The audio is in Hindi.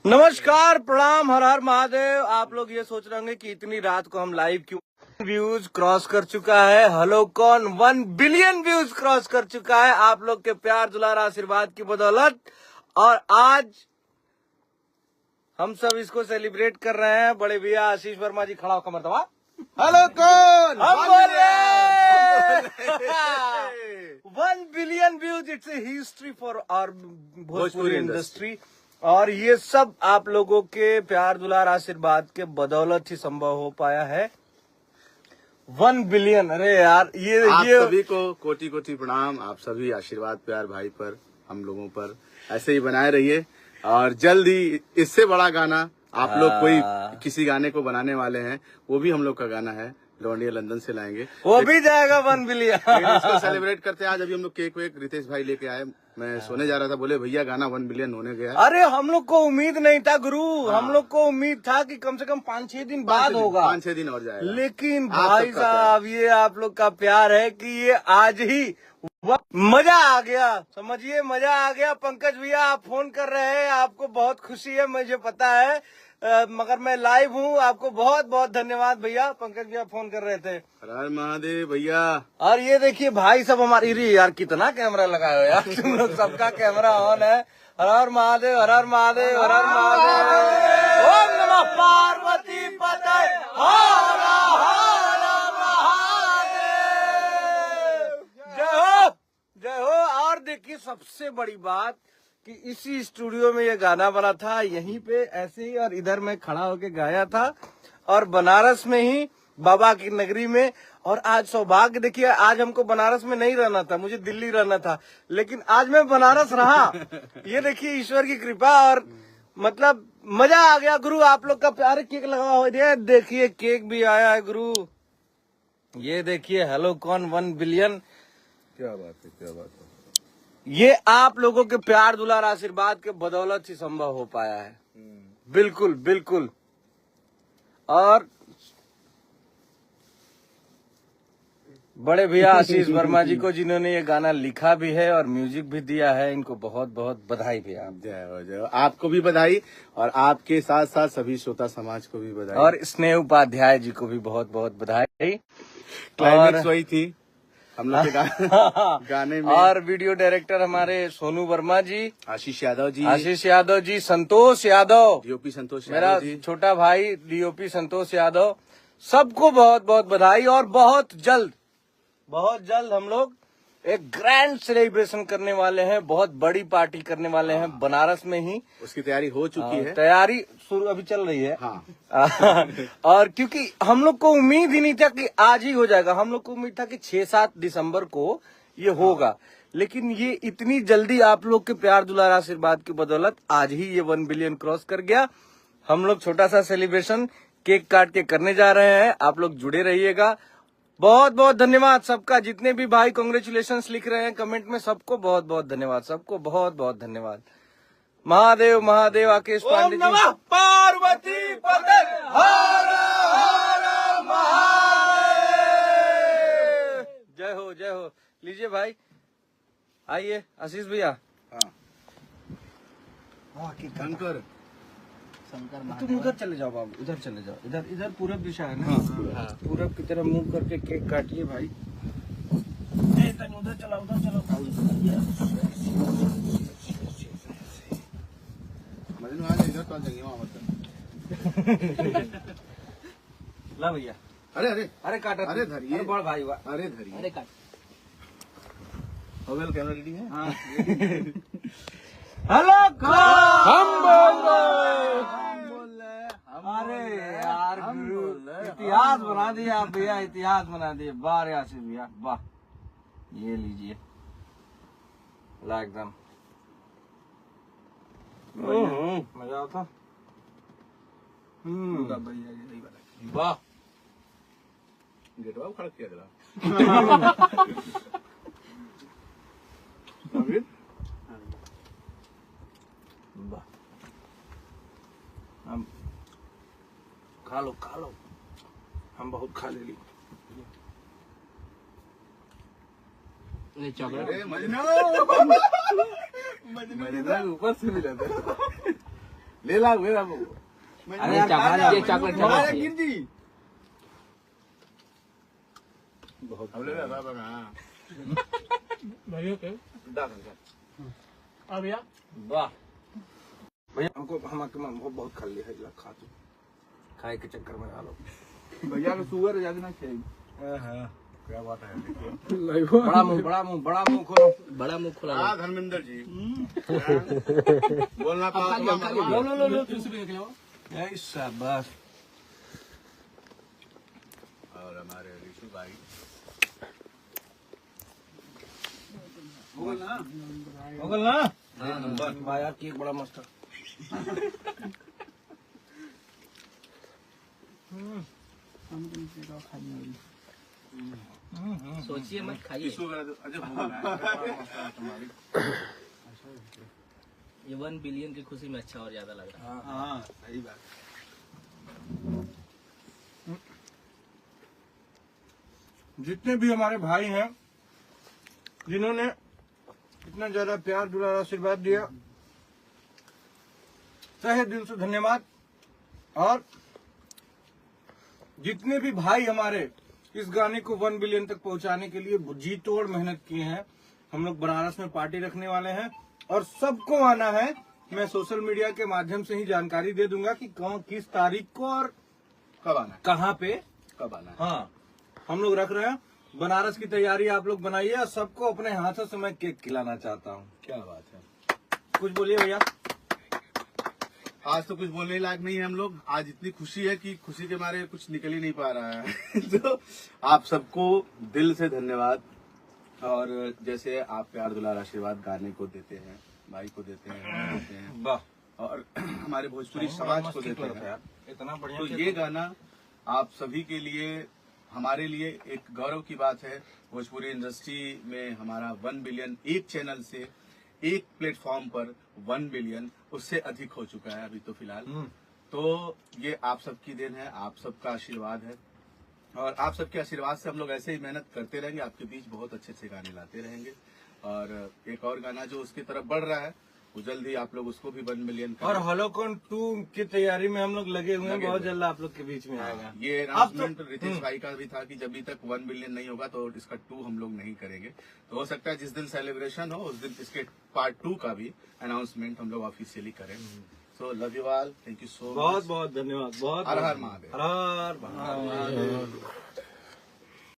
नमस्कार, प्रणाम, हर हर महादेव। आप लोग ये सोच रहे होंगे कि इतनी रात को हम लाइव क्यों। व्यूज क्रॉस कर चुका है हेलो कौन 1 बिलियन व्यूज क्रॉस कर चुका है आप लोग के प्यार दुलार आशीर्वाद की बदौलत। और आज हम सब इसको सेलिब्रेट कर रहे हैं। बड़े भैया आशीष वर्मा जी खड़ा होकर मरतबा हेलो कौन हम बोल रहे 1 billion views. It's a history for our Bhojpuri industry. और ये सब आप लोगों के प्यार दुलार आशीर्वाद के बदौलत ही संभव हो पाया है। 1 बिलियन। अरे यार आप ये सभी को कोटि कोटि प्रणाम। आप सभी आशीर्वाद प्यार भाई पर, हम लोगों पर ऐसे ही बनाए रहिए। और जल्द ही इससे बड़ा गाना आप लोग कोई किसी गाने को बनाने वाले हैं, वो भी हम लोग का गाना है, लौंडिया लंदन से लाएंगे, वो भी जाएगा 1 बिलियन। इसको सेलिब्रेट करते हैं। आज अभी हम लोग केक वेक रितेश भाई लेके आए। मैं सोने जा रहा था, बोले भैया गाना 1 बिलियन होने गया। अरे हम लोग को उम्मीद नहीं था गुरु। हम लोग को उम्मीद था कि कम से कम 5-6 दिन बाद होगा, 5-6 दिन और जाएगा। लेकिन आप भाई सबका साहब ये आप लोग का प्यार है कि ये आज ही मजा आ गया। समझिए मजा आ गया। पंकज भैया आप फोन कर रहे हैं, आपको बहुत खुशी है, मुझे पता है, मगर मैं लाइव हूँ। आपको बहुत बहुत धन्यवाद भैया। पंकज भैया फोन कर रहे थे। हर हर महादेव भैया। और ये देखिए भाई सब हमारी यार कितना कैमरा लगाए हो यार तुम लोग, सबका कैमरा ऑन है। हर हर महादेव, हर हर महादेव, हर हर महादेव। ओम नमः पार्वती पते हर हर महादेव। जय हो, जय हो। और देखिए सबसे बड़ी बात कि इसी स्टूडियो में ये गाना बना था, यहीं पे ऐसे ही, और इधर मैं खड़ा होके गाया था, और बनारस में ही बाबा की नगरी में। और आज सौभाग्य देखिए, आज हमको बनारस में नहीं रहना था, मुझे दिल्ली रहना था, लेकिन आज मैं बनारस रहा। ये देखिए ईश्वर की कृपा। और मतलब मजा आ गया गुरु। आप लोग का प्यार। केक लगा हो देखिए, केक भी आया है गुरु। ये देखिए हेलो कौन 1 बिलियन। क्या बात है, क्या बात है। ये आप लोगों के प्यार दुलार आशीर्वाद के बदौलत ही संभव हो पाया है। बिल्कुल बिल्कुल। और बड़े भैया आशीष वर्मा जी को, जिन्होंने ये गाना लिखा भी है और म्यूजिक भी दिया है, इनको बहुत बहुत बधाई भैया। जय हो, जय हो। आपको भी बधाई, और आपके साथ साथ सभी श्रोता समाज को भी बधाई। और स्नेह उपाध्याय जी को भी बहुत बहुत बधाई। क्लाइमेक्स वही थी हम लोग के गाने में। और वीडियो डायरेक्टर हमारे सोनू वर्मा जी, आशीष यादव जी, संतोष यादव, डीओपी संतोष मेरा यादव जी, छोटा भाई डीओपी संतोष यादव, सबको बहुत बहुत बधाई। और बहुत जल्द हम लोग एक ग्रैंड सेलिब्रेशन करने वाले हैं, बहुत बड़ी पार्टी करने वाले हैं बनारस में ही। उसकी तैयारी हो चुकी है, तैयारी शुरू अभी चल रही है। हाँ। और क्योंकि हम लोग को उम्मीद ही नहीं था कि आज ही हो जाएगा, हम लोग को उम्मीद था कि 6-7 दिसंबर को ये होगा, लेकिन ये इतनी जल्दी आप लोग के प्यार दुलार आशीर्वाद की बदौलत आज ही ये 1 बिलियन क्रॉस कर गया। हम लोग छोटा सा सेलिब्रेशन केक काट के करने जा रहे हैं। आप लोग जुड़े रहिएगा। बहुत बहुत धन्यवाद सबका। जितने भी भाई कांग्रेचुलेशंस लिख रहे हैं कमेंट में, सबको बहुत बहुत धन्यवाद, सबको बहुत बहुत धन्यवाद। महादेव महादेव। आकेश पांडे जी। नमः पार्वती पते हर हर महादेव। जय हो, जय हो। लीजिए भाई, आइए आशीष भैया। शंकर तुम उधर चले जाओ बाबू, उधर चले जाओ। इधर पूरब दिशा है ना। हाँ। पूरब की तरफ मुंह करके केक काटिए भाई। उधर चला, उधर चला। इधर तो जाएंगे वहाँ ला भैया। अरे अरे अरे काटा, अरे धरिए, बड़ भाई। अरे धरिए, अरे काट। हो गया, कैमरा रेडी है। हाँ। हेलो हम बोल रहे। अरे यार गुरु, इतिहास बना दिया आप भैया, इतिहास बना दिए। वाह रे आशीष भैया, वाह। ये लीजिए, ला एकदम मजा आता। वाह। गेटवा खड़ा किया जरा। हम खा लो, हम बहुत खा ले ली। मजनू ऊपर से मिला था। ले ला वो अरे ये चॉकलेट गिर जी बहुत अब ले रहा था भैया के अब या वाह भैया हमको हमारे मन बहुत खा लिया है खा तू खाए के चक्कर में आ लो भैया को शुगर ज्यादा ना खाएगी क्या बात है बड़ा मुंह खोलो बड़ा मुंह खुला हाँ धर्मेंद्र जी बोलना लो शाबाश और हमारे ऋषु भाई होगल ना भाई यार केक बड़ा मस्त है सोचिए मत खाइए ये 1 बिलियन की खुशी में अच्छा और ज्यादा लग रहा है। हाँ सही बात जितने भी हमारे भाई हैं जिन्होंने इतना ज्यादा प्यार दुलार आशीर्वाद दिया तहे दिल से धन्यवाद। और जितने भी भाई हमारे इस गाने को 1 बिलियन तक पहुंचाने के लिए जी तोड़ मेहनत किए हैं, हम लोग बनारस में पार्टी रखने वाले हैं और सबको आना है। मैं सोशल मीडिया के माध्यम से ही जानकारी दे दूंगा कि कौन किस तारीख को और कब आना है कहाँ पे कब आना है हाँ हम लोग रख रहे हैं। बनारस की तैयारी आप लोग बनाइए और सबको अपने हाथों से मैं केक खिलाना चाहता हूँ। क्या बात है कुछ बोलिए भैया। आज तो कुछ बोलने लायक नहीं है हम लोग। आज इतनी खुशी है कि खुशी के मारे कुछ निकल ही नहीं पा रहा है तो आप सबको दिल से धन्यवाद। और जैसे आप प्यार दुलार आशीर्वाद गाने को देते हैं, भाई को देते हैं, हमें देते हैं वाह और हमारे भोजपुरी समाज को देते हैं, इतना बढ़िया तो ये गाना आप सभी के लिए, हमारे लिए एक गौरव की बात है। भोजपुरी इंडस्ट्री में हमारा 1 बिलियन एक चैनल से एक प्लेटफॉर्म पर 1 बिलियन उससे अधिक हो चुका है अभी तो फिलहाल। तो ये आप सबकी देन है, आप सबका आशीर्वाद है और आप सबके आशीर्वाद से हम लोग ऐसे ही मेहनत करते रहेंगे, आपके बीच बहुत अच्छे अच्छे गाने लाते रहेंगे। और एक और गाना जो उसकी तरफ बढ़ रहा है वो जल्द ही आप लोग उसको भी 1 मिलियन और हलोकन 2 की तैयारी में हम लोग लगे हुए हैं, लगे बहुत हुए। जल्द आप लोग के बीच में आएगा। ये अनाउंसमेंट रितेश भाई का भी था कि जब तक 1 बिलियन नहीं होगा तो इसका 2 हम लोग नहीं करेंगे। तो हो सकता है जिस दिन सेलिब्रेशन हो उस दिन इसके पार्ट 2 का भी अनाउंसमेंट हम लोग ऑफिशियली करें। So love you all, thank you so much, बहुत बहुत धन्यवाद। बहुत हर हर महादेव। हर हर महादेव।